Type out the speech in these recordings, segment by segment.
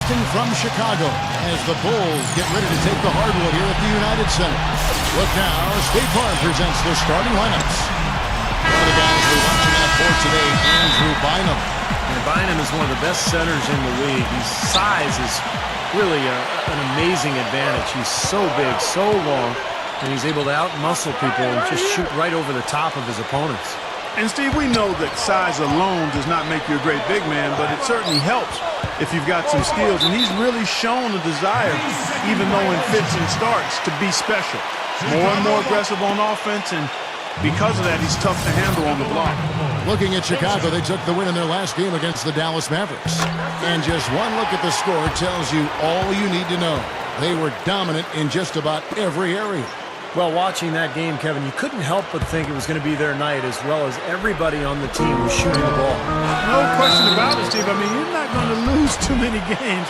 broadcasting from Chicago as the Bulls get ready to take the hardwood here at the United Center. Look now, State Farm presents the starting lineups. One of the guys we're watching out for today, Andrew Bynum. And Bynum is one of the best centers in the league. His size is really an amazing advantage. He's so big, so long, and he's able to out-muscle people and just shoot right over the top of his opponents. And, Steve, we know that size alone does not make you a great big man, but it certainly helps if you've got some skills. And he's really shown a desire, even though in fits and starts, to be special. More and more aggressive on offense, and because of that, he's tough to handle on the block. Looking at Chicago, they took the win in their last game against the Dallas Mavericks. And just one look at the score tells you all you need to know. They were dominant in just about every area. Well, watching that game, Kevin, you couldn't help but think it was going to be their night, as well as everybody on the team was shooting the ball. No question about it, Steve. I mean, you're not going to lose too many games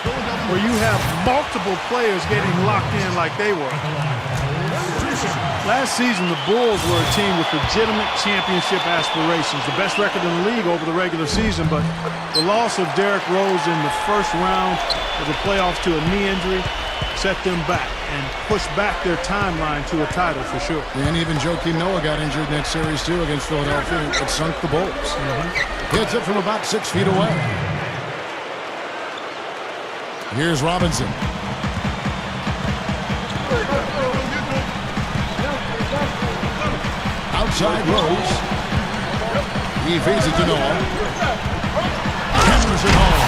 where you have multiple players getting locked in like they were. Last season, the Bulls were a team with legitimate championship aspirations, the best record in the league over the regular season, but the loss of Derrick Rose in the first round of the playoffs to a knee injury set them back and pushed back their timeline to a title for sure. And even Joakim Noah got injured in that series too against Philadelphia. It sunk the Bulls. Hits it from about 6 feet away. Here's Robinson. Outside Rose. He feeds it to Noah. Hammers it home.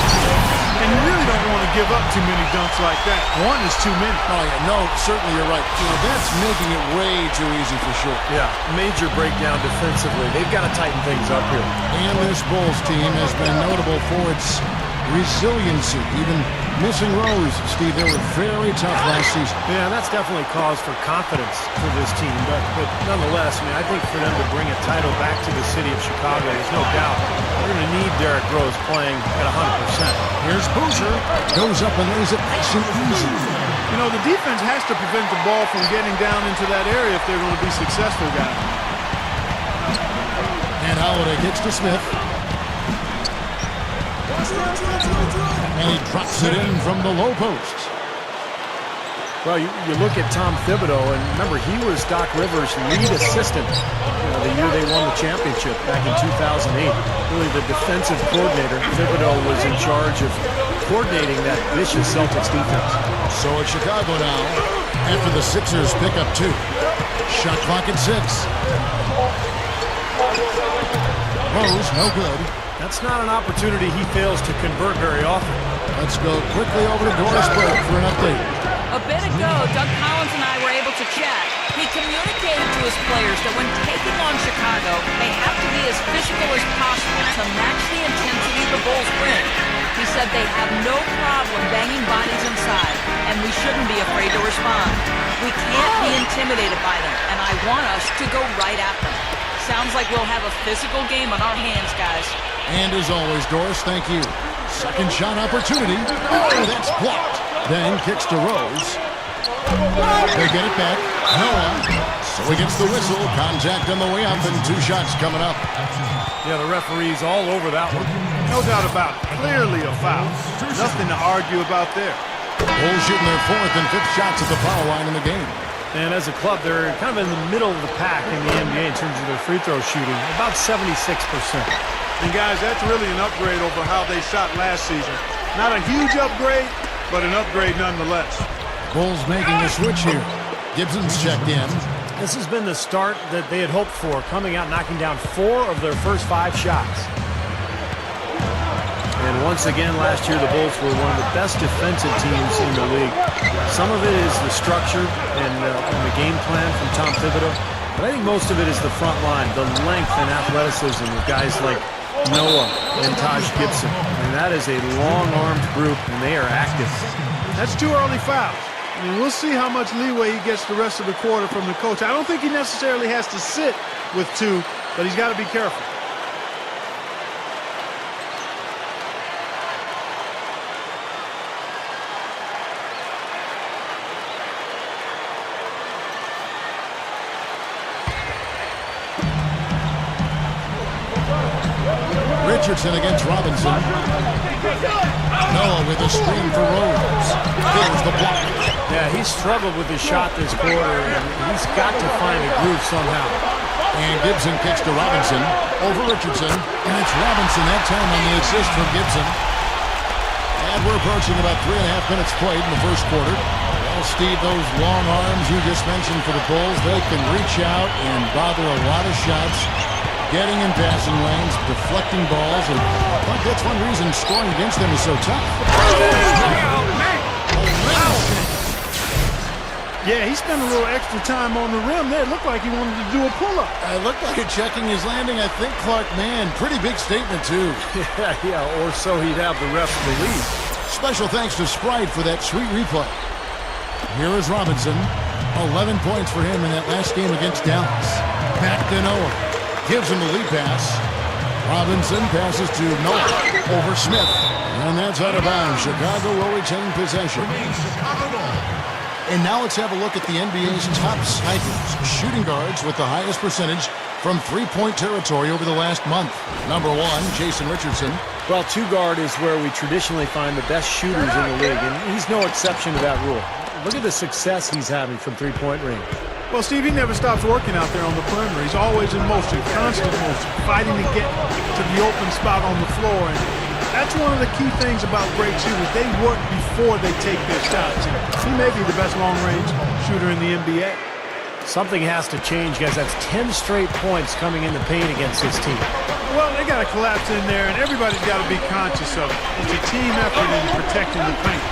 And you really don't want to give up too many dunks like that. One is too many. Oh, yeah, no, certainly you're right. You know, that's making it way too easy for sure. Yeah, major breakdown defensively. They've got to tighten things up here. And this Bulls team has been notable for its resiliency. Even missing Rose, Steve, they were very tough last season. Yeah, that's definitely cause for confidence for this team. But nonetheless, I mean, I think for them to bring a title back to the city of Chicago, there's no doubt they're going to need Derrick Rose playing at 100%. Here's Boozer. Goes up and lays it nice and easy. You know, the defense has to prevent the ball from getting down into that area if they're going to be successful, guys. And Holiday gets to Smith. And he drops it in from the low post. Well, you look at Tom Thibodeau, and remember, he was Doc Rivers' lead assistant the year they won the championship back in 2008. Really the defensive coordinator. Thibodeau was in charge of coordinating that vicious Celtics defense. So it's Chicago now after the Sixers pick up 2. Shot clock at 6. Rose, no good. That's not an opportunity he fails to convert very often. Let's go quickly over to Doris Burke for an update. A bit ago, Doug Collins and I were able to chat. He communicated to his players that when taking on Chicago, they have to be as physical as possible to match the intensity the Bulls bring. He said they have no problem banging bodies inside, and we shouldn't be afraid to respond. We can't be intimidated by them, and I want us to go right at them. Sounds like we'll have a physical game on our hands, guys. And as always, Doris, thank you. Second shot opportunity. Oh, that's blocked. Then kicks to Rose. They get it back. Noah. So he gets the whistle. Contact on the way up and 2 shots coming up. Yeah, the referee's all over that one. No doubt about it. Clearly a foul. Nothing to argue about there. Bulls shooting their 4th and 5th shots at the foul line in the game. And as a club, they're kind of in the middle of the pack in the NBA in terms of their free throw shooting, about 76%. And guys, that's really an upgrade over how they shot last season. Not a huge upgrade, but an upgrade nonetheless. Bulls making a switch here. Gibson's checked in. This has been the start that they had hoped for, coming out knocking down 4 of their first 5 shots. And once again, last year, the Bulls were one of the best defensive teams in the league. Some of it is the structure and the game plan from Tom Thibodeau, but I think most of it is the front line, the length and athleticism of guys like Noah and Taj Gibson. And that is a long-armed group, and they are active. That's 2 early fouls. I mean, we'll see how much leeway he gets the rest of the quarter from the coach. I don't think he necessarily has to sit with 2, but he's got to be careful. Richardson against Robinson. Noah with a screen for Rose. There's the block. Yeah, he struggled with his shot this quarter, and he's got to find a groove somehow. And Gibson kicks to Robinson. Over Richardson. And it's Robinson that time on the assist from Gibson. And we're approaching about 3.5 minutes played in the first quarter. Well, Steve, those long arms you just mentioned for the Bulls, they can reach out and bother a lot of shots, getting in passing lanes, deflecting balls, and that's one reason scoring against them is so tough. Yeah, he spent a little extra time on the rim there. It looked like he wanted to do a pull-up. It looked like it checking his landing. I think Clark, man, pretty big statement, too. Yeah, or so he'd have the refs believe. Special thanks to Sprite for that sweet replay. Here is Robinson. 11 points for him in that last game against Dallas. Back to Noah. Gives him the lead pass. Robinson passes to Noah over Smith. And that's out of bounds. Chicago will retain possession. And now let's have a look at the NBA's top snipers, shooting guards with the highest percentage from three-point territory over the last month. Number 1, Jason Richardson. Well, two guard is where we traditionally find the best shooters in the league, and he's no exception to that rule. Look at the success he's having from three-point range. Well, Steve, he never stops working out there on the perimeter. He's always in motion, constant motion, fighting to get to the open spot on the floor. And that's one of the key things about great shooters. They work before they take their shots. And he may be the best long-range shooter in the NBA. Something has to change, guys. That's 10 straight points coming in the paint against this team. Well, they got to collapse in there, and everybody's got to be conscious of it. It's a team effort in protecting the paint.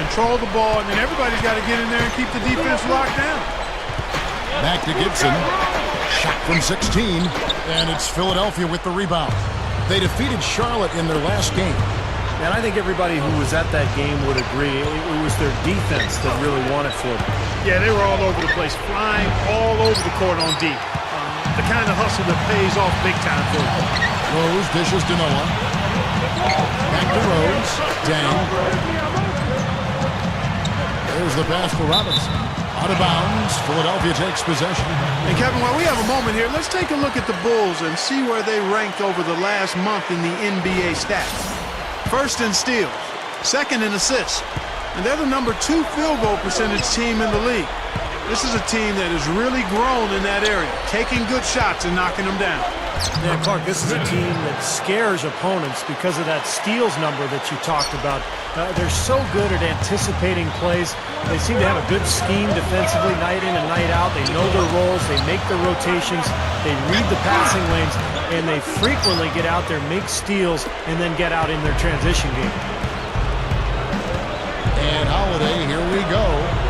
Control the ball, and then everybody's got to get in there and keep the defense locked down. Back to Gibson. Shot from 16. And it's Philadelphia with the rebound. They defeated Charlotte in their last game. And I think everybody who was at that game would agree it was their defense that really won it for them. Yeah, they were all over the place, flying all over the court on D. The kind of hustle that pays off big time for them. Rose dishes to Noah. Back to Rose. Dang. There's the pass to Robinson. Out of bounds. Philadelphia takes possession. And Kevin, while we have a moment here, let's take a look at the Bulls and see where they ranked over the last month in the NBA stats. First in steals, second in assists, and they're the number 2 field goal percentage team in the league. This is a team that has really grown in that area, taking good shots and knocking them down. Yeah, Clark, this is a team that scares opponents because of that steals number that you talked about. They're so good at anticipating plays. They seem to have a good scheme defensively night in and night out. They know their roles. They make their rotations. They read the passing lanes, and they frequently get out there, make steals, and then get out in their transition game. And Holiday, here we go.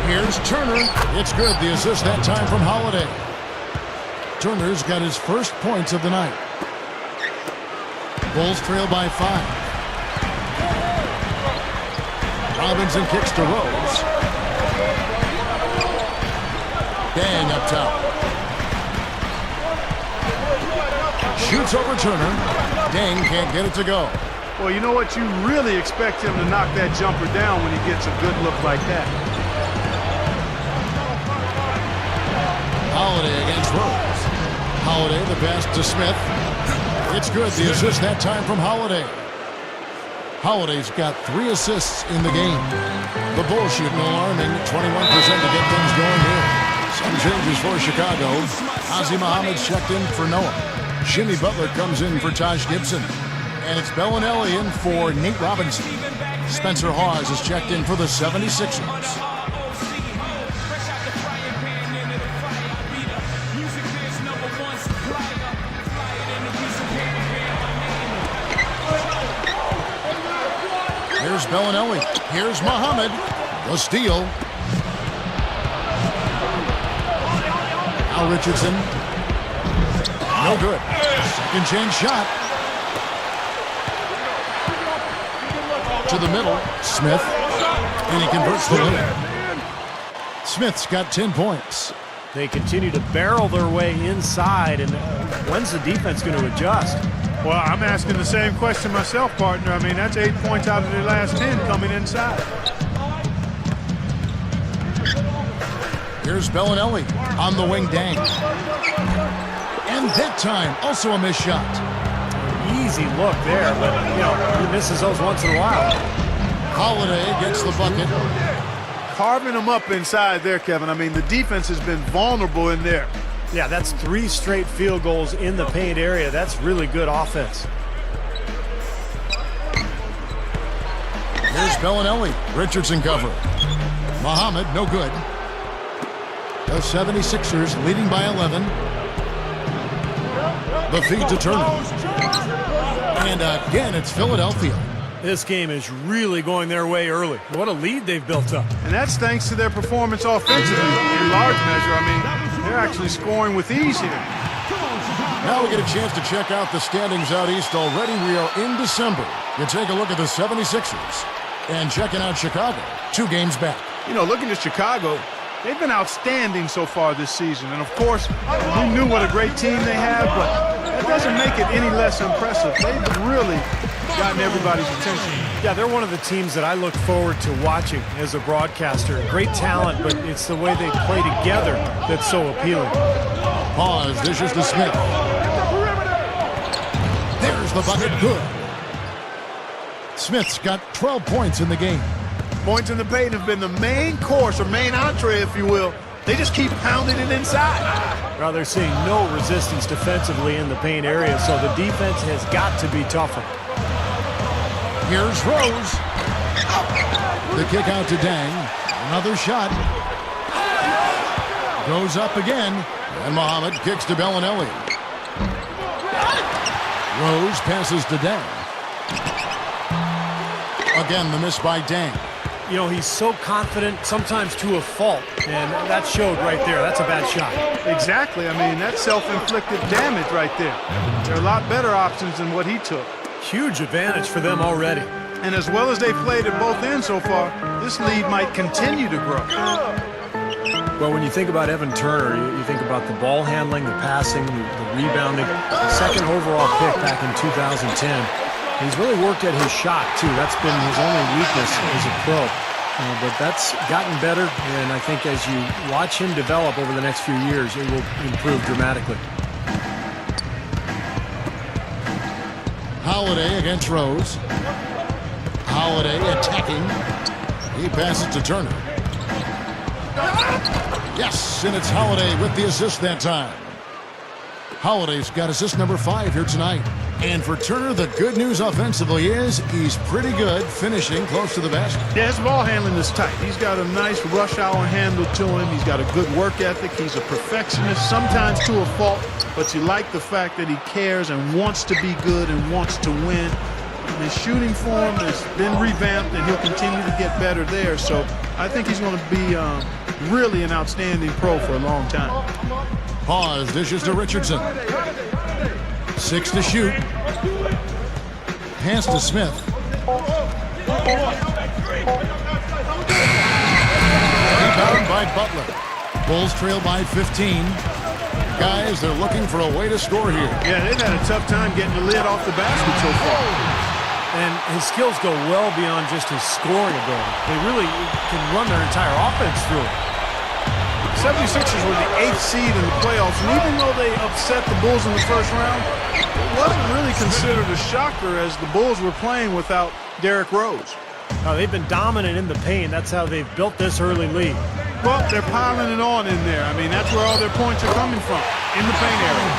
Here's Turner. It's good. The assist that time from Holiday. Turner's got his first points of the night. Bulls trail by 5. Robinson kicks to Rose. Dang up top. Shoots over Turner. Dang can't get it to go. Well, you know what? You really expect him to knock that jumper down when he gets a good look like that. Holiday against Rose. Holiday, the pass to Smith. It's good. The assist that time from Holiday. Holiday's got 3 assists in the game. The Bulls shoot an alarming 21% to get things going here. Some changes for Chicago. Ozzie Muhammad's checked in for Noah. Jimmy Butler comes in for Taj Gibson. And it's Bellinelli in for Nate Robinson. Spencer Hawes is checked in for the 76ers. Here's Bellinelli. Here's Muhammad. The steal. Al Richardson. No good. Second chance shot. To the middle. Smith. And he converts the layup. Smith's got 10 points. They continue to barrel their way inside, and when's the defense going to adjust? Well, I'm asking the same question myself, partner. I mean, that's 8 points out of their last 10 coming inside. Here's Bellinelli on the wing, Dang. And that time, also a missed shot. easy look there, but, you know, he misses those once in a while. Holiday gets the bucket. Carving them up inside there, Kevin. I mean, the defense has been vulnerable in there. Yeah, that's 3 straight field goals in the paint area. That's really good offense. Here's Bellinelli. Richardson cover. Muhammad, no good. The 76ers leading by 11. The feed to Turner. And again, it's Philadelphia. This game is really going their way early. What a lead they've built up. And that's thanks to their performance offensively in large measure. I mean, they're actually scoring with ease here. Now we get a chance to check out the standings out east already. We are in December. You take a look at the 76ers and checking out Chicago, 2 games back. You know, looking at Chicago, they've been outstanding so far this season. And, of course, we knew what a great team they have, but that doesn't make it any less impressive. They've really gotten everybody's attention. Yeah, they're one of the teams that I look forward to watching as a broadcaster. Great talent, but it's the way they play together that's so appealing. Pause, dishes to Smith. There's the bucket, good. Smith's got 12 points in the game. Points in the paint have been the main course, or main entree, if you will. They just keep pounding it inside. Well, they're seeing no resistance defensively in the paint area, so the defense has got to be tougher. Here's Rose. The kick out to Dang. Another shot. Goes up again. And Muhammad kicks to Bellinelli. Rose passes to Dang. Again, the miss by Dang. You know, he's so confident, sometimes to a fault, and that showed right there. That's a bad shot. Exactly. I mean, that's self-inflicted damage right there. There are a lot better options than what he took. Huge advantage for them already. And as well as they've played at both ends so far, this lead might continue to grow. Well, when you think about Evan Turner, you think about the ball handling, the passing, the rebounding. The second overall pick back in 2010. He's really worked at his shot, too. That's been his only weakness as a pro. But that's gotten better, and I think as you watch him develop over the next few years, it will improve dramatically. Holiday against Rose. Holiday attacking. He passes to Turner. Yes, and it's Holiday with the assist that time. Holiday's got assist number 5 here tonight. And for Turner, the good news offensively is he's pretty good finishing close to the basket. Yeah, his ball handling is tight. He's got a nice rush hour handle to him. He's got a good work ethic. He's a perfectionist, sometimes to a fault, but you like the fact that he cares and wants to be good and wants to win. And his shooting form has been revamped, and he'll continue to get better there. So I think he's going to be really an outstanding pro for a long time. Pause, dishes to Richardson. 6 to shoot. Pass to Smith. Rebound by Butler. Bulls trail by 15. Guys, they're looking for a way to score here. Yeah, they've had a tough time getting the lid off the basket so far. And his skills go well beyond just his scoring ability. They really can run their entire offense through it. 76ers were the 8th seed in the playoffs, and even though they upset the Bulls in the first round, it wasn't really considered a shocker as the Bulls were playing without Derrick Rose. They've been dominant in the paint. That's how they've built this early lead. Well, they're piling it on in there. I mean, that's where all their points are coming from, in the paint area.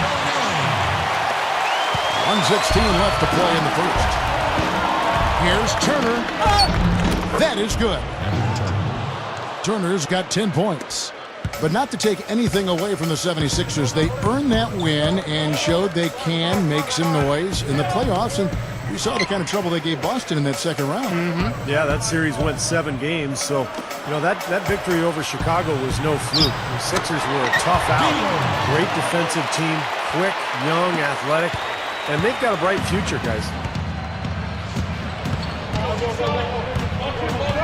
1:16 left to play in the first. Here's Turner. That is good. Turner's got 10 points. But not to take anything away from the 76ers, they earned that win and showed they can make some noise in the playoffs. And we saw the kind of trouble they gave Boston in that second round. Yeah, that series went 7 games. So, you know, that victory over Chicago was no fluke. The Sixers were a tough out. Great defensive team, quick, young, athletic. And they've got a bright future, guys.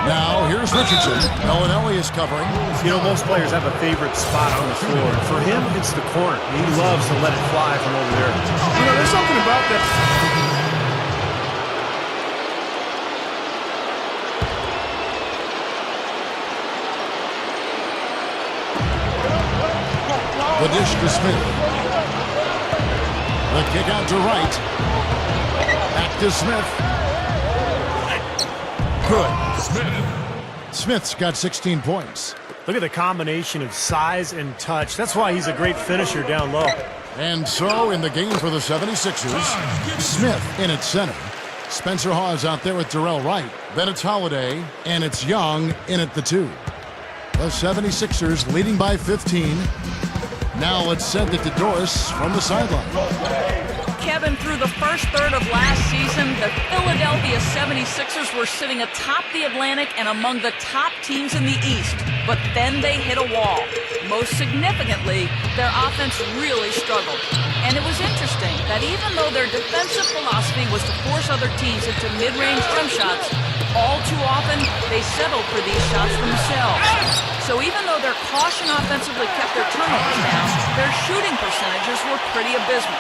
Now, here's Richardson. Bellinelli is covering. You know, most players have a favorite spot on the floor. For him, it's the corner. He loves to let it fly from over there. You know, there's something about that. The dish to Smith. The kick out to Wright. to Smith. Good. Smith's got 16 points. Look at the combination of size and touch. That's why he's a great finisher down low. And so in the game for the 76ers, Smith in at center. Spencer Hawes out there with Darrell Wright. Then it's Holiday, and it's Young in at the 2. The 76ers leading by 15. Now let's send it to Doris from the sideline. Kevin, through the first third of last season, the Philadelphia 76ers were sitting atop the Atlantic and among the top teams in the East. But then they hit a wall. Most significantly, their offense really struggled. And it was interesting that even though their defensive philosophy was to force other teams into mid-range rim shots, all too often they settled for these shots themselves. So even though their caution offensively kept their turnovers down, their shooting percentages were pretty abysmal.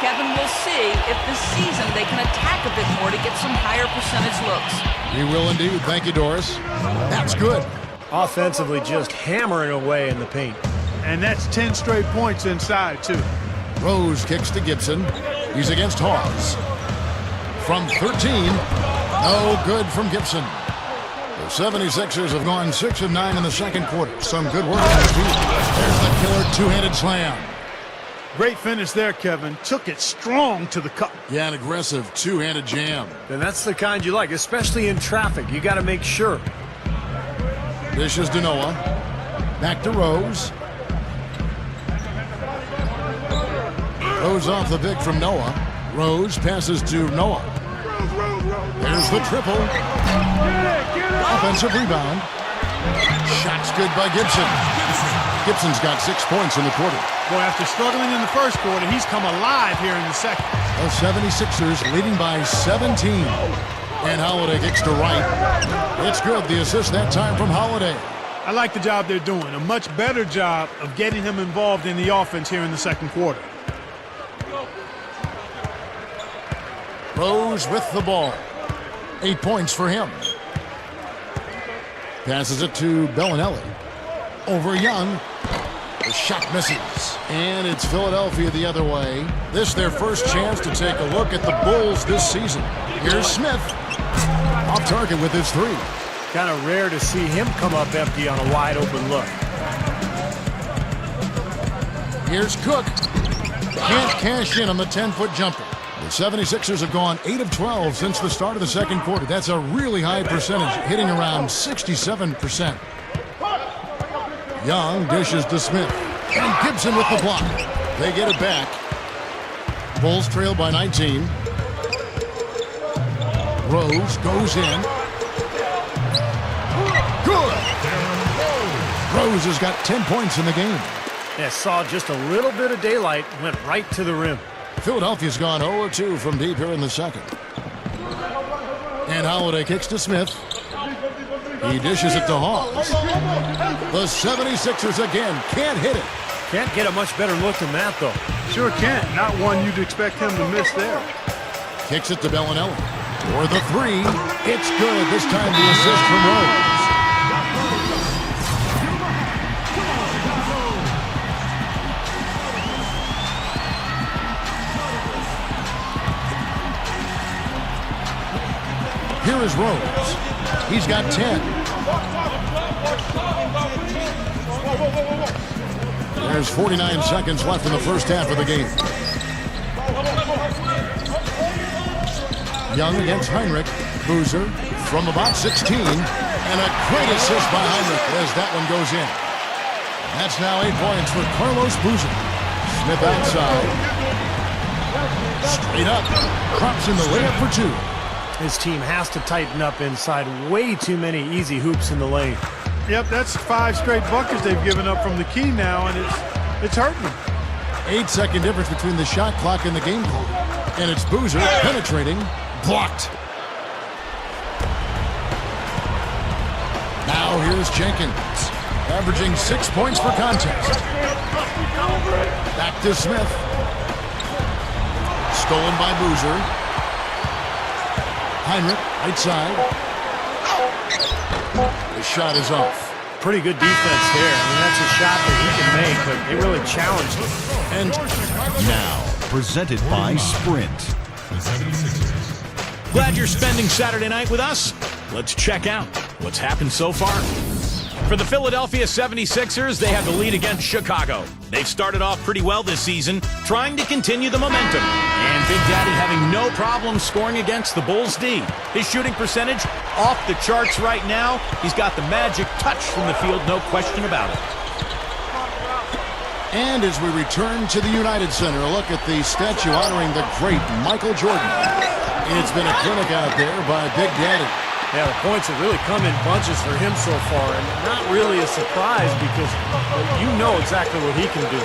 Kevin, we'll see if this season they can attack a bit more to get some higher percentage looks. We will indeed. Thank you, Doris. That's good. Offensively just hammering away in the paint. And that's 10 straight points inside, too. Rose kicks to Gibson. He's against Hawes. From 13, no good from Gibson. The 76ers have gone 6 of 9 in the second quarter. Some good work on his feet. There's the killer two-handed slam. Great finish there, Kevin. Took it strong to the cup. Yeah, an aggressive two-handed jam. And that's the kind you like, especially in traffic. You got to make sure. Dishes to Noah. Back to Rose. Rose off the pick from Noah. Rose passes to Noah. There's the triple. Offensive rebound. Shot's good by Gibson. Gibson's got 6 points in the quarter. Boy, after struggling in the first quarter, he's come alive here in the second. The 76ers leading by 17. And Holiday kicks to right. It's good. The assist that time from Holiday. I like the job they're doing. A much better job of getting him involved in the offense here in the second quarter. Rose with the ball. 8 points for him. Passes it to Bellinelli. Over Young. The shot misses. And it's Philadelphia the other way. This their first chance to take a look at the Bulls this season. Here's Smith. Off target with his 3. Kind of rare to see him come up empty on a wide open look. Here's Cook. Can't cash in on the 10-foot jumper. The 76ers have gone 8 of 12 since the start of the second quarter. That's a really high percentage, hitting around 67%. Young dishes to Smith. And Gibson with the block. They get it back. Bulls trail by 19. Rose goes in. Good! Rose has got 10 points in the game. Yeah, saw just a little bit of daylight, went right to the rim. Philadelphia's gone 0-2 from deep here in the second. And Holiday kicks to Smith. He dishes it to Hawes. The 76ers again can't hit it. Can't get a much better look than that, though. Sure can't. Not one you'd expect him to miss there. Kicks it to Bellinelli. For the 3. It's good. This time the assist from Rose. Here is Rose. He's got 10. There's 49 seconds left in the first half of the game. Young against Heinrich. Boozer from about 16. And a great assist by Heinrich as that one goes in. That's now 8 points for Carlos Boozer. Smith outside. Straight up. Drops in the layup for 2. His team has to tighten up inside. Way too many easy hoops in the lane. Yep, that's 5 straight buckets they've given up from the key now, and it's hurting them. 8-second difference between the shot clock and the game clock. And it's Boozer penetrating. Blocked. Now here's Jenkins. Averaging 6 points per contest. Back to Smith. Stolen by Boozer. Heinrich, right side. The shot is off. Pretty good defense there. I mean, that's a shot that he can make, but they really challenged him. And now, presented by Sprint. Glad you're spending Saturday night with us. Let's check out what's happened so far. For the Philadelphia 76ers, they have the lead against Chicago. They've started off pretty well this season, trying to continue the momentum. And Big Daddy having no problem scoring against the Bulls' D. His shooting percentage off the charts right now. He's got the magic touch from the field, no question about it. And as we return to the United Center, a look at the statue honoring the great Michael Jordan. It's been a clinic out there by Big Daddy. Yeah, the points have really come in bunches for him so far, and not really a surprise because you know exactly what he can do.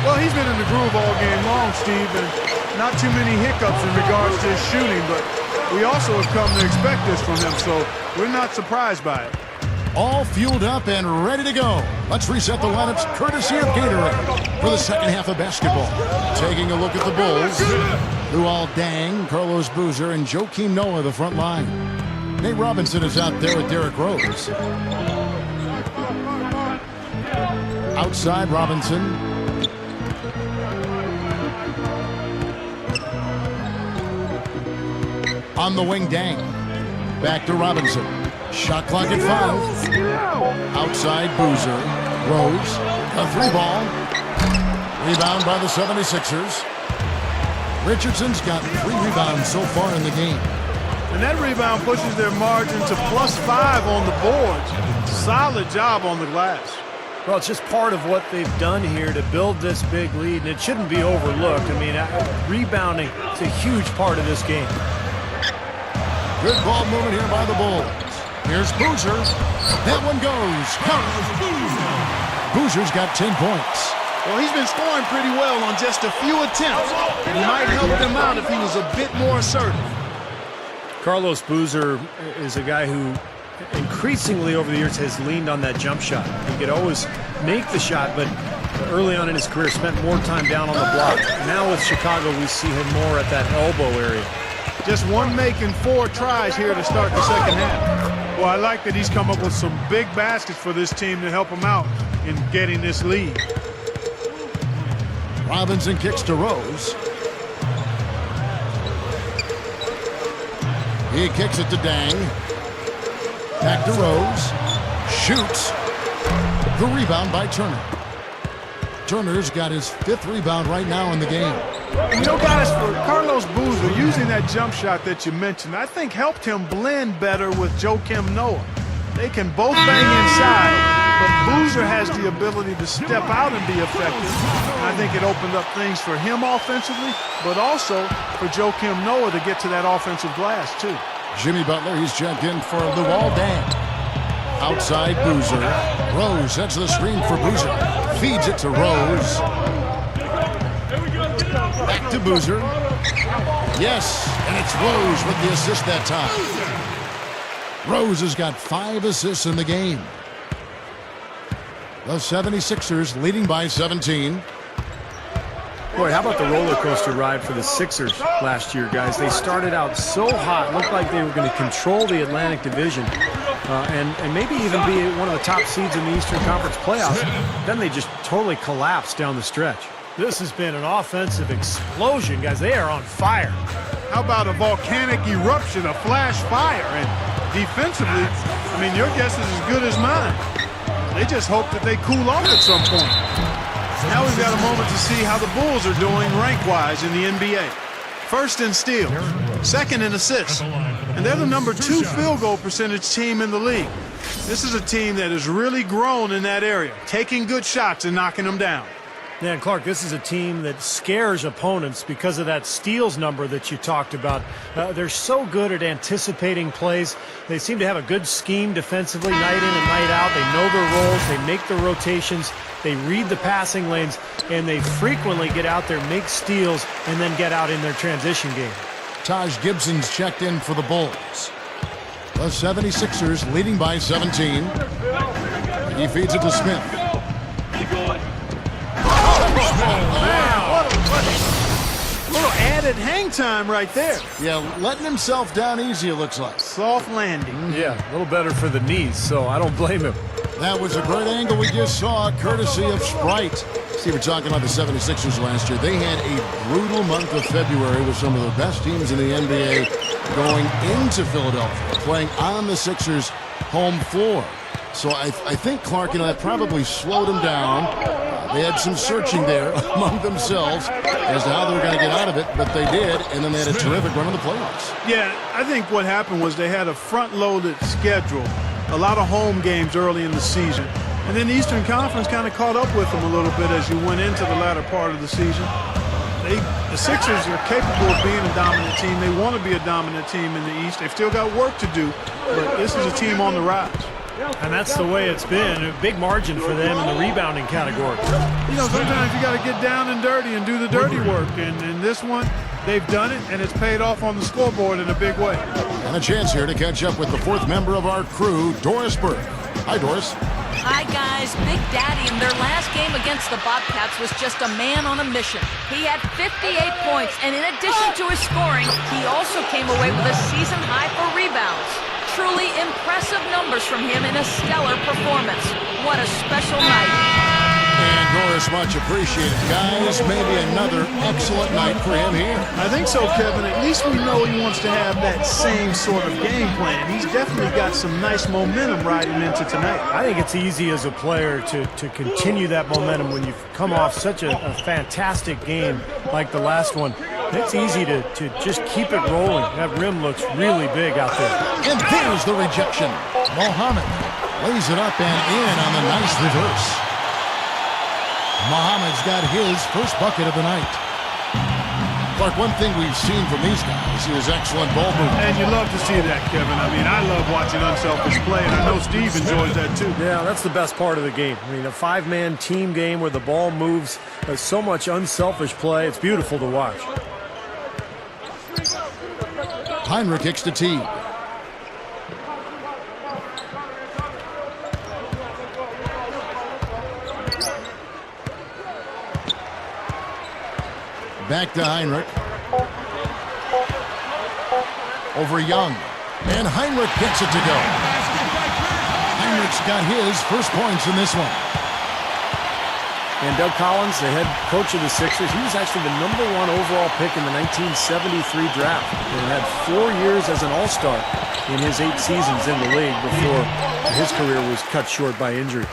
Well, he's been in the groove all game long, Steve, and not too many hiccups in regards to his shooting, but we also have come to expect this from him, so we're not surprised by it. All fueled up and ready to go. Let's reset the lineups courtesy of Gatorade for the second half of basketball. Taking a look at the Bulls. Luol Deng, Carlos Boozer, and Joakim Noah, the front line. Nate Robinson is out there with Derrick Rose. Outside Robinson. On the wing, Deng. Back to Robinson. Shot clock at 5. Outside Boozer. Rose. A 3-ball. Rebound by the 76ers. Richardson's got 3 rebounds so far in the game. And that rebound pushes their margin to +5 on the boards. Solid job on the glass. Well, it's just part of what they've done here to build this big lead, and it shouldn't be overlooked. I mean, rebounding is a huge part of this game. Good ball movement here by the Bulls. Here's Boozer. That one goes. Boozer's got 10 points. Well, he's been scoring pretty well on just a few attempts. It might help him out if he was a bit more assertive. Carlos Boozer is a guy who increasingly over the years has leaned on that jump shot. He could always make the shot, but early on in his career spent more time down on the block. Now with Chicago, we see him more at that elbow area. Just one make and 4 tries here to start the second half. Well, I like that he's come up with some big baskets for this team to help him out in getting this lead. Robinson kicks to Rose. He kicks it to Deng. Back to Rose. Shoots. The rebound by Turner. Turner's got his 5th rebound right now in the game. You know, guys, for Carlos Boozer, using that jump shot that you mentioned, I think helped him blend better with Joakim Noah. They can both bang inside, but Boozer has the ability to step out and be effective. And I think it opened up things for him offensively, but also for Joakim Noah to get to that offensive glass, too. Jimmy Butler, he's checked in for Luol Deng. Outside Boozer. Rose sets the screen for Boozer. Feeds it to Rose. Back to Boozer. Yes, and it's Rose with the assist that time. Rose has got 5 assists in the game. The 76ers leading by 17. Boy, how about the roller coaster ride for the Sixers last year, guys? They started out so hot, looked like they were going to control the Atlantic Division and maybe even be one of the top seeds in the Eastern Conference playoffs. Then they just totally collapsed down the stretch. This has been an offensive explosion, guys. They are on fire. How about a volcanic eruption, a flash fire? And defensively, I mean, your guess is as good as mine. They just hope that they cool off at some point. Now we've got a moment to see how the Bulls are doing rank-wise in the NBA. First in steals, second in assists, and they're the #2 field goal percentage team in the league. This is a team that has really grown in that area, taking good shots and knocking them down. Yeah, and Clark, this is a team that scares opponents because of that steals number that you talked about. They're so good at anticipating plays. They seem to have a good scheme defensively night in and night out. They know their roles. They make the rotations. They read the passing lanes, and they frequently get out there, make steals, and then get out in their transition game. Taj Gibson's checked in for the Bulls. The 76ers leading by 17. He feeds it to Smith. A little added hang time right there. Yeah, letting himself down easy, it looks like. Soft landing. Yeah, a little better for the knees, so I don't blame him. That was a great angle we just saw, courtesy of Sprite. See, we're talking about the 76ers last year. They had a brutal month of February with some of the best teams in the NBA. going into Philadelphia, playing on the Sixers' home floor. So I think Clark and I probably slowed them down. They had some searching there among themselves as to how they were going to get out of it, but they did, and then they had a terrific run in the playoffs. Yeah, I think what happened was they had a front-loaded schedule, a lot of home games early in the season, and then the Eastern Conference kind of caught up with them a little bit as you went into the latter part of the season. The Sixers are capable of being a dominant team. They want to be a dominant team in the East. They've still got work to do, but this is a team on the rise. And that's the way it's been. A big margin for them in the rebounding category. You know, sometimes you got to get down and dirty and do the dirty work. And in this one, they've done it, and it's paid off on the scoreboard in a big way. And a chance here to catch up with the fourth member of our crew, Doris Burke. Hi, Doris. Hi, guys. Big Daddy in their last game against the Bobcats was just a man on a mission. He had 58 points, and in addition to his scoring, he also came away with a season high for rebounds. Truly impressive numbers from him in a stellar performance. What a special night. And Doris, much appreciated. Guys, maybe another excellent night for him here. I think so, Kevin. At least we know he wants to have that same sort of game plan. He's definitely got some nice momentum riding into tonight. I think it's easy as a player to continue that momentum when you've come off such a fantastic game like the last one. It's easy to just keep it rolling. That rim looks really big out there. And there's the rejection. Mohammed lays it up and in on the nice reverse. Mohammed's got his first bucket of the night. Clark, one thing we've seen from these guys is excellent ball movement. And you love to see that, Kevin. I mean, I love watching unselfish play, and I know Steve enjoys that too. Yeah, that's the best part of the game. I mean, a five-man team game where the ball moves. There's so much unselfish play. It's beautiful to watch. Heinrich kicks to T. Back to Heinrich. Over Young. And Heinrich gets it to go. Heinrich's got his first points in this one. And Doug Collins, the head coach of the Sixers, he was actually the #1 overall pick in the 1973 draft and had 4 years as an All-Star in his 8 seasons in the league before his career was cut short by injuries.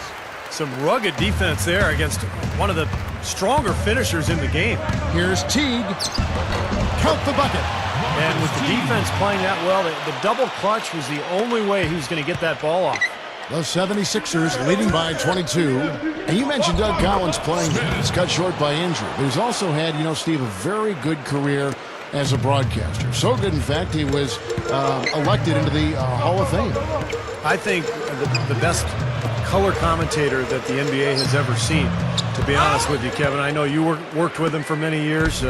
Some rugged defense there against one of the stronger finishers in the game. Here's Teague. Count the bucket. And with the defense playing that well, the double clutch was the only way he was going to get that ball off. The 76ers leading by 22. And you mentioned Doug Collins playing. He's cut short by injury. But he's also had, Steve, a very good career as a broadcaster. So good, in fact, he was elected into the Hall of Fame. I think the best color commentator that the NBA has ever seen, to be honest with you, Kevin. I know you worked with him for many years.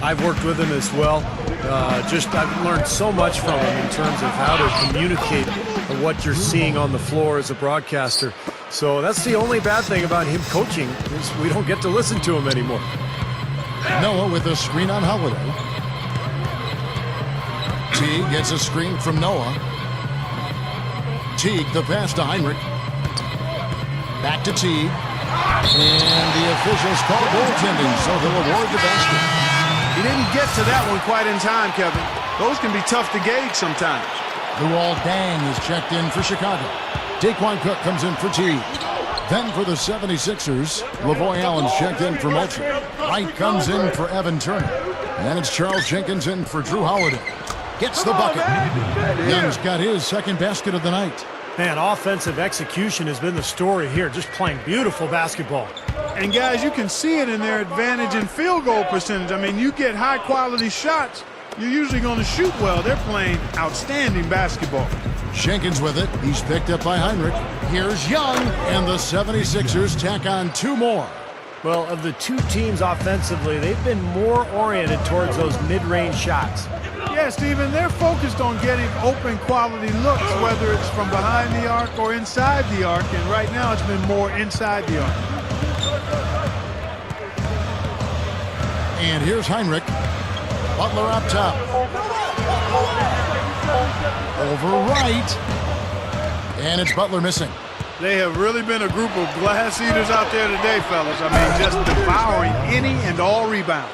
I've worked with him as well. I've learned so much from him in terms of how to communicate what you're seeing on the floor as a broadcaster. So that's the only bad thing about him coaching is we don't get to listen to him anymore. Noah with a screen on Holiday. Teague gets a screen from Noah. Teague, the pass to Heinrich. Back to Teague. And the officials call goaltending, so they'll award the basket. He didn't get to that one quite in time, Kevin. Those can be tough to gauge sometimes. Luol Deng is checked in for Chicago. Daquan Cook comes in for Teague. Then for the 76ers, Lavoy Allen's checked in for Moultrie. Wright comes in for Evan Turner. And then it's Charles Jenkins in for Drew Holiday. Gets the bucket. Young's got his second basket of the night. Man, offensive execution has been the story here, just playing beautiful basketball. And guys, you can see it in their advantage in field goal percentage. I mean, you get high quality shots, you're usually going to shoot well. They're playing outstanding basketball. Jenkins with it. He's picked up by Heinrich. Here's Young, and the 76ers tack on 2 more. Well, of the two teams offensively, they've been more oriented towards those mid-range shots. Yeah, Steven, they're focused on getting open quality looks, whether it's from behind the arc or inside the arc, and right now it's been more inside the arc. And here's Heinrich. Butler up top. Over Wright. And it's Butler missing. They have really been a group of glass eaters out there today, fellas. I mean, just devouring any and all rebounds.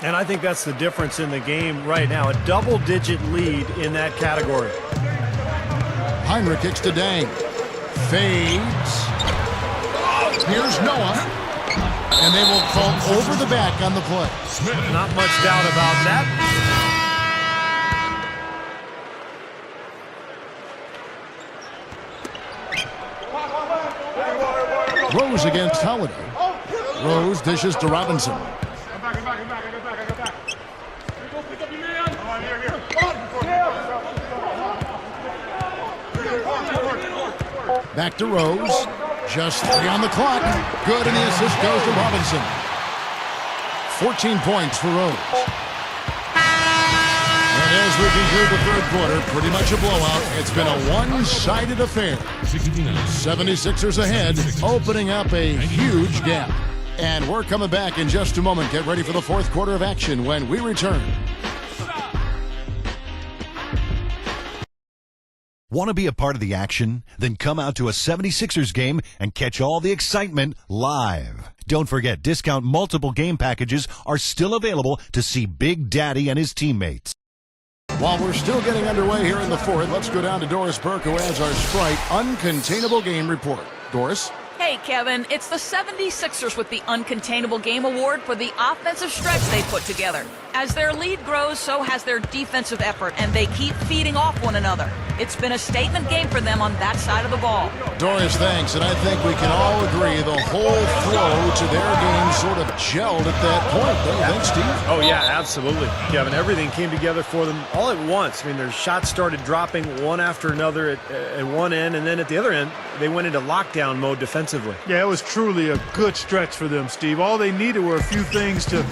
And I think that's the difference in the game right now. A double-digit lead in that category. Heinrich kicks to Dang. Fades. Here's Noah. And they will call over the back on the play. Not much doubt about that. Rose against Holiday. Rose dishes to Robinson. Back to Rose. Just 3 on the clock. Good, and the assist goes to Robinson. 14 points for Rose. And as we conclude the third quarter, pretty much a blowout. It's been a one-sided affair. 76ers ahead, opening up a huge gap. And we're coming back in just a moment. Get ready for the fourth quarter of action when we return. Want to be a part of the action? Then come out to a 76ers game and catch all the excitement live. Don't forget, discount multiple game packages are still available to see Big Daddy and his teammates. While we're still getting underway here in the fourth, let's go down to Doris Burke, who has our Sprite Uncontainable Game Report. Doris? Hey, Kevin, it's the 76ers with the Uncontainable Game Award for the offensive stretch they put together. As their lead grows, so has their defensive effort, and they keep feeding off one another. It's been a statement game for them on that side of the ball. Doris, thanks, and I think we can all agree the whole flow to their game sort of gelled at that point, don't you think, Steve? Oh, yeah, absolutely, Kevin. Everything came together for them all at once. I mean, their shots started dropping one after another at one end, and then at the other end, they went into lockdown mode defensively. Yeah, it was truly a good stretch for them, Steve. All they needed were a few things to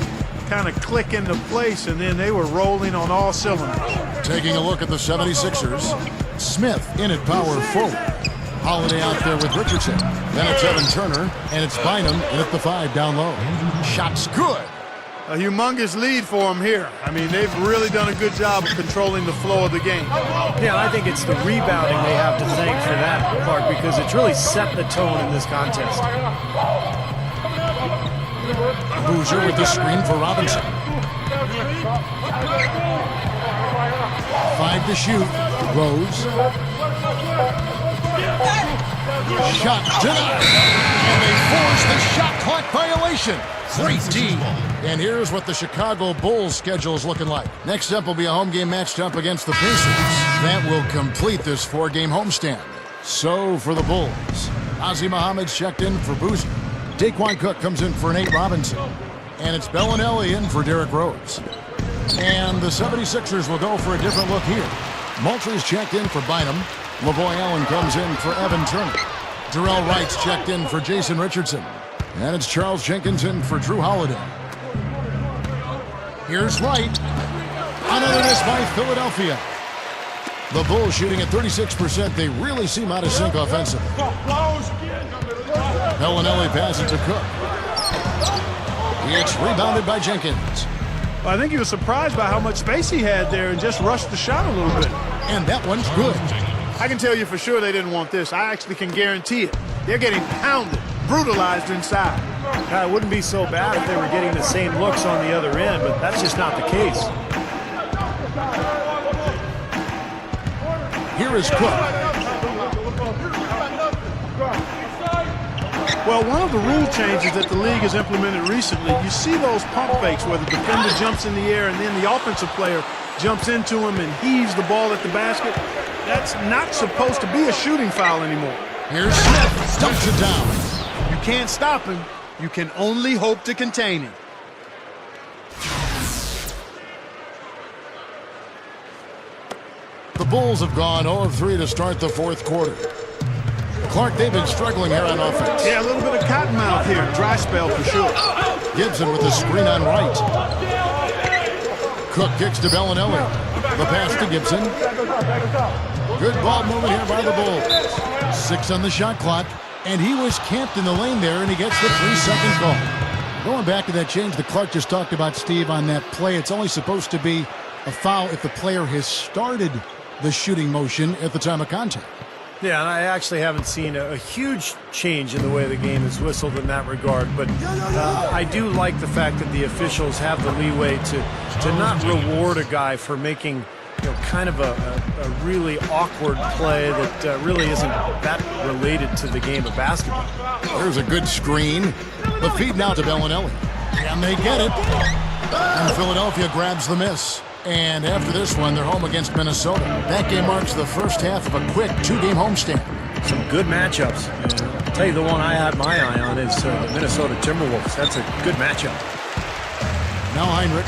kind of click into place, and then they were rolling on all cylinders. Taking a look at the 76ers, Smith in at power forward. Holiday out there with Richardson. Then it's Evan Turner, and it's Bynum in at the 5 down low. Shot's good. A humongous lead for them here. I mean, they've really done a good job of controlling the flow of the game. Yeah, I think it's the rebounding they have to thank for that, Clark, because it's really set the tone in this contest. Boozer with the screen for Robinson. 5 to shoot. Rose. Shot denied. And they force the shot clock violation. Great team. And here's what the Chicago Bulls schedule is looking like. Next up will be a home game matched up against the Pacers. That will complete this 4-game homestand. So for the Bulls, Ozzie Muhammad's checked in for Boozer. Daquan Cook comes in for Nate Robinson. And it's Bellinelli in for Derrick Rose. And the 76ers will go for a different look here. Moultrie's checked in for Bynum. Lavoy Allen comes in for Evan Turner. Darrell Wright's checked in for Jason Richardson. And it's Charles Jenkins in for Drew Holiday. Here's Wright. Another miss by Philadelphia. The Bulls shooting at 36%. They really seem out of sync offensively. Bellinelli passes to Cook. It's rebounded by Jenkins. Well, I think he was surprised by how much space he had there and just rushed the shot a little bit. And that one's good. I can tell you for sure they didn't want this. I actually can guarantee it. They're getting pounded, brutalized inside. It wouldn't be so bad if they were getting the same looks on the other end, but that's just not the case. Here is Cook. Well, one of the rule changes that the league has implemented recently, you see those pump fakes where the defender jumps in the air and then the offensive player jumps into him and heaves the ball at the basket. That's not supposed to be a shooting foul anymore. Here's Smith. Dumps it down. You can't stop him. You can only hope to contain him. The Bulls have gone 0 of 3 to start the fourth quarter. Clark, they've been struggling here on offense. Yeah, a little bit of cottonmouth here. Dry spell for sure. Gibson with the screen on Wright. Cook kicks to Bellinelli. The pass to Gibson. Good ball movement here by the Bulls. 6 on the shot clock. And he was camped in the lane there, and he gets the 3-second call. Going back to that change that Clark just talked about, Steve, on that play, it's only supposed to be a foul if the player has started the shooting motion at the time of contact. Yeah, and I actually haven't seen a huge change in the way the game is whistled in that regard. But I do like the fact that the officials have the leeway to not reward a guy for making kind of a really awkward play that really isn't that related to the game of basketball. There's a good screen. The feed now to Bellinelli. And they get it. And Philadelphia grabs the miss. And after this one, they're home against Minnesota. That game marks the first half of a quick 2-game homestand. Some good matchups. I'll tell you, the one I had my eye on is the Minnesota Timberwolves. That's a good matchup. Now Heinrich.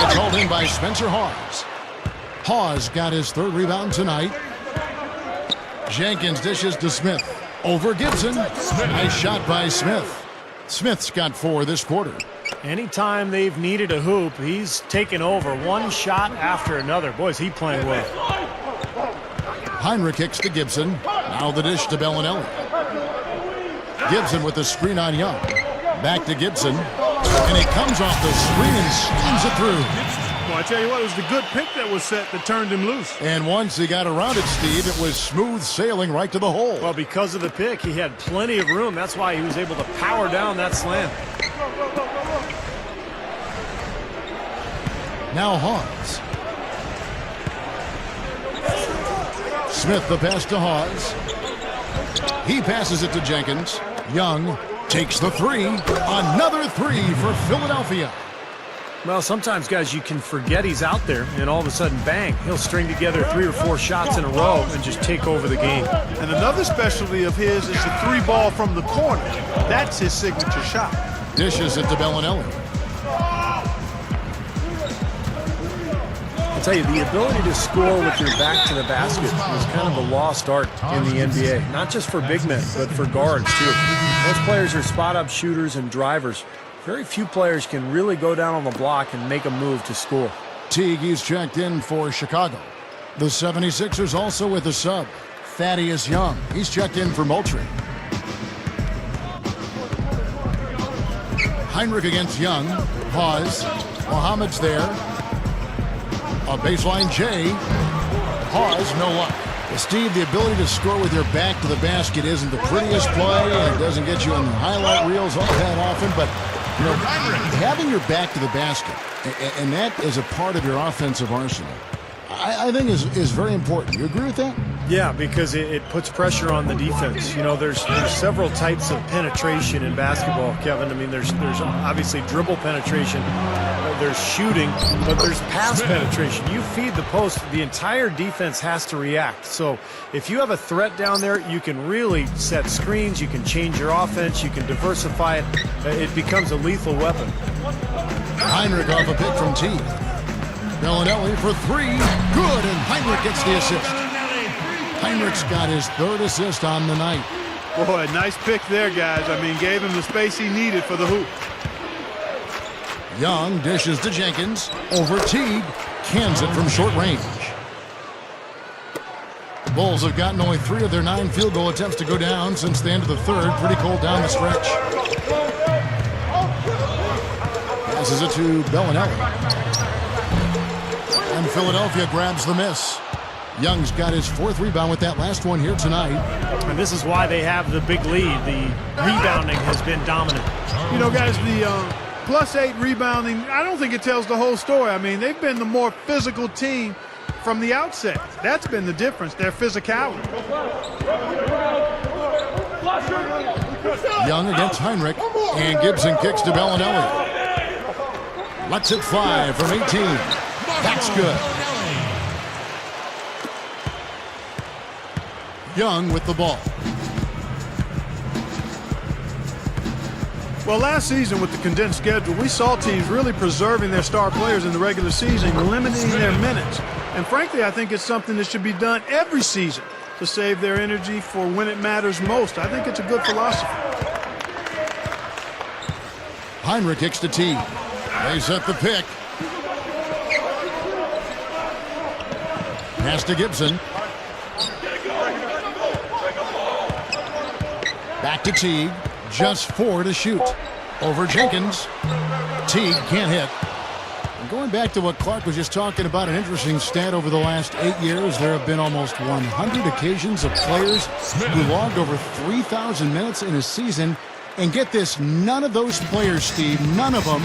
It's hauled in by Spencer Hawes. Hawes got his third rebound tonight. Jenkins dishes to Smith. Over Gibson. Nice shot by Smith. Smith's got 4 this quarter. Anytime they've needed a hoop, he's taken over one shot after another. Boy, is he playing well. Heinrich kicks to Gibson. Now the dish to Bellinelli. Gibson with the screen on Young. Back to Gibson. And he comes off the screen and slams it through. Well, I tell you what, it was the good pick that was set that turned him loose. And once he got around it, Steve, it was smooth sailing right to the hole. Well, because of the pick, he had plenty of room. That's why he was able to power down that slam. Now Hawes. Smith the pass to Hawes. He passes it to Jenkins. Young takes the 3. Another 3 for Philadelphia. Well, sometimes, guys, you can forget he's out there, and all of a sudden, bang, he'll string together 3 or 4 shots in a row and just take over the game. And another specialty of his is the 3 ball from the corner. That's his signature shot. Dishes it to Bellinelli. I'll tell you, the ability to score with your back to the basket is kind of a lost art in the NBA. Not just for big men, but for guards, too. Most players are spot-up shooters and drivers. Very few players can really go down on the block and make a move to score. Teague, he's checked in for Chicago. The 76ers also with a sub. Thaddeus Young, he's checked in for Moultrie. Heinrich against Young. Hawes. Mohamed's there. A baseline J. Hawes, no luck. Steve, the ability to score with your back to the basket isn't the prettiest play, and it doesn't get you in the highlight reels all that often, but having your back to the basket, and that is a part of your offensive arsenal, I think is very important. You agree with that? Yeah, because it puts pressure on the defense. There's several types of penetration in basketball, Kevin. I mean, there's obviously dribble penetration, there's shooting, but there's pass penetration. You feed the post, the entire defense has to react. So if you have a threat down there, you can really set screens, you can change your offense, you can diversify it. It becomes a lethal weapon. Heinrich off a pick from T. Bellinelli for 3. Good, and Heinrich gets the assist. Heinrich's got his 3rd assist on the night. Boy, nice pick there, guys. I mean, gave him the space he needed for the hoop. Young dishes to Jenkins. Over Teague. Cans it from short range. The Bulls have gotten only 3 of their 9 field goal attempts to go down since the end of the 3rd. Pretty cold down the stretch. Passes it to Bellinelli. And Philadelphia grabs the miss. Young's got his 4th rebound with that last one here tonight. And this is why they have the big lead. The rebounding has been dominant. Guys, the +8 rebounding, I don't think it tells the whole story. I mean, they've been the more physical team from the outset. That's been the difference, their physicality. Young against Heinrich. And Gibson kicks to Bellinelli. Lets it fly from 18. That's good. Young with the ball. Well, last season with the condensed schedule, we saw teams really preserving their star players in the regular season, limiting their minutes. And frankly, I think it's something that should be done every season to save their energy for when it matters most. I think it's a good philosophy. Heinrich kicks to T. They set the pick. Pass to Gibson. Back to Teague. Just 4 to shoot. Over Jenkins. Teague can't hit. Going back to what Clark was just talking about, an interesting stat over the last 8 years, there have been almost 100 occasions of players who logged over 3,000 minutes in a season. And get this, none of those players, Steve, none of them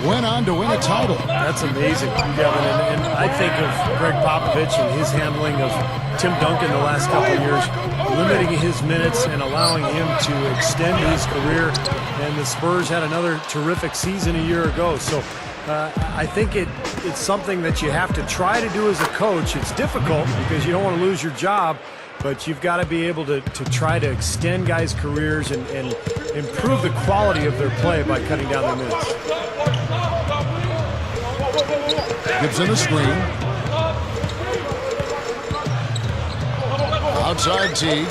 went on to win a title. That's amazing, Kevin. And I think of Greg Popovich and his handling of Tim Duncan the last couple of years, limiting his minutes and allowing him to extend his career. And the Spurs had another terrific season a year ago. So I think it's something that you have to try to do as a coach. It's difficult because you don't want to lose your job, but you've got to be able to try to extend guys' careers and improve the quality of their play by cutting down their minutes. Gibson a screen. Outside Teague.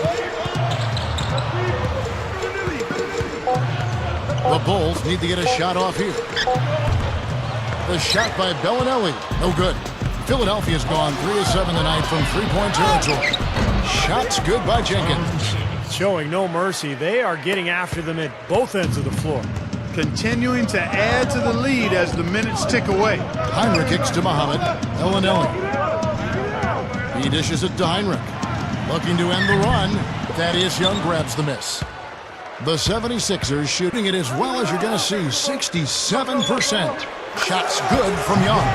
The Bulls need to get a shot off here. The shot by Bellinelli. No good. Philadelphia's gone 3 of 7 tonight from three-point territory. Shots good by Jenkins. Showing no mercy. They are getting after them at both ends of the floor. Continuing to add to the lead as the minutes tick away. Heinrich kicks to Muhammad. Bellinelli. He dishes it to Heinrich. Looking to end the run. Thaddeus Young grabs the miss. The 76ers shooting it as well as you're going to see, 67%. Shots good from Young.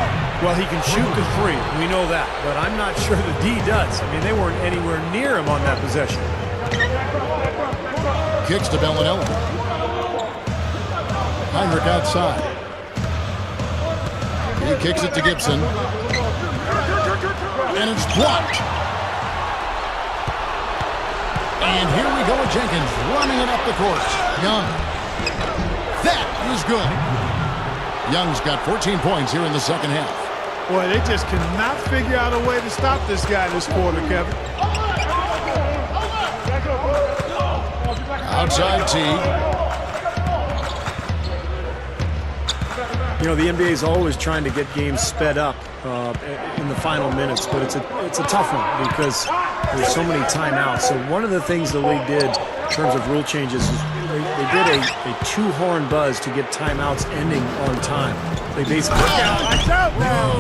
Well, he can shoot the three. We know that. But I'm not sure the D does. I mean, they weren't anywhere near him on that possession. Kicks to Bellinelli. Heinrich outside. He kicks it to Gibson. And it's blocked. And here we go with Jenkins running it up the court. Young. That is good. Young's got 14 points here in the second half. Boy, they just cannot figure out a way to stop this guy this quarter, Kevin. Outside Teague. You know, the NBA is always trying to get games sped up in the final minutes, but it's a tough one because there's so many timeouts. So one of the things the league did in terms of rule changes is they did a two-horn buzz to get timeouts ending on time. They basically... Watch out now!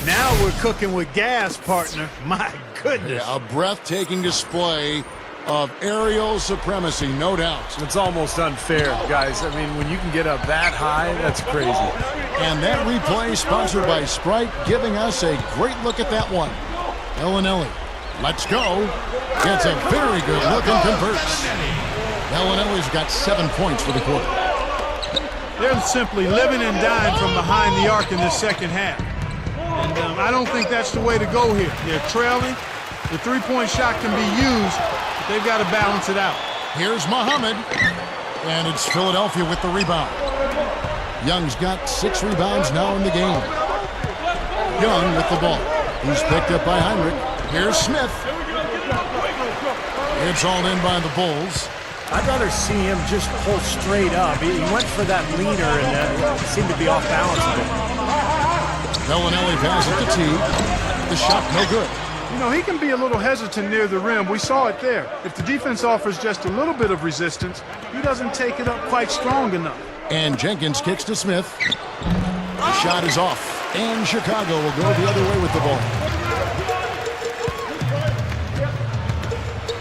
Now we're cooking with gas, partner. My goodness. Yeah, a breathtaking display of aerial supremacy, no doubt. It's almost unfair, guys. I mean, when you can get up that high, that's crazy. And that replay sponsored by Sprite, giving us a great look at that one. Bellinelli, let's go. Gets a very good look and converts. Bellinelli's got 7 points for the quarter. They're simply living and dying from behind the arc in this second half. And I don't think that's the way to go here. They're trailing. The three-point shot can be used, but they've got to balance it out. Here's Muhammad. And it's Philadelphia with the rebound. Young's got 6 rebounds now in the game. Young with the ball. He's picked up by Heinrich. Here's Smith. It's all in by the Bulls. I'd rather see him just pull straight up. He went for that leaner and seemed to be off balance a bit. Bellinelli passes to Teague. The shot no good. You know, he can be a little hesitant near the rim. We saw it there. If the defense offers just a little bit of resistance, he doesn't take it up quite strong enough. And Jenkins kicks to Smith. The shot is off. And Chicago will go the other way with the ball.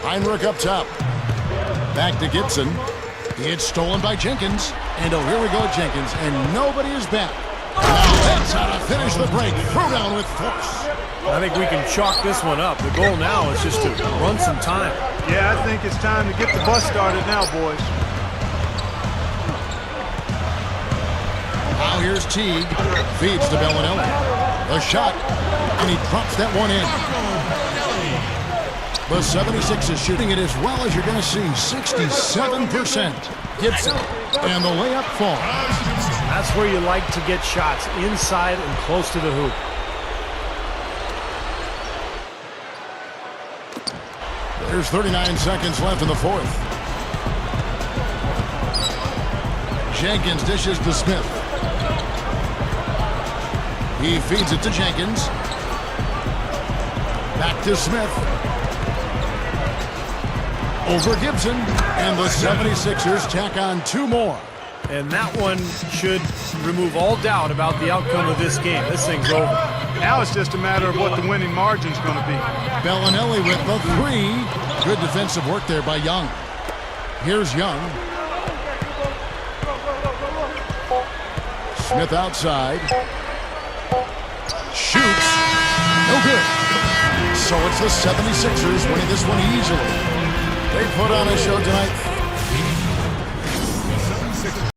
Heinrich up top. Back to Gibson. It's stolen by Jenkins. And oh, here we go, Jenkins. And nobody is back. Now that's how to finish the break. Throw down with force. I think we can chalk this one up. The goal now is just to run some time. Yeah, I think it's time to get the bus started now, boys. Now here's Teague. Feeds to Bellinelli. A shot. And he drops that one in. The 76 is shooting it as well as you're going to see. 67%. Gibson. And the layup falls. That's where you like to get shots, inside and close to the hoop. There's 39 seconds left in the fourth. Jenkins dishes to Smith. He feeds it to Jenkins. Back to Smith. Over Gibson. And the 76ers tack on 2 more. And that one should remove all doubt about the outcome of this game. This thing's over. Now it's just a matter of what the winning margin's going to be. Bellinelli with the three. Good defensive work there by Young. Here's Young. Smith outside. Shoots. No good. So it's the 76ers winning this one easily. They put on a show tonight.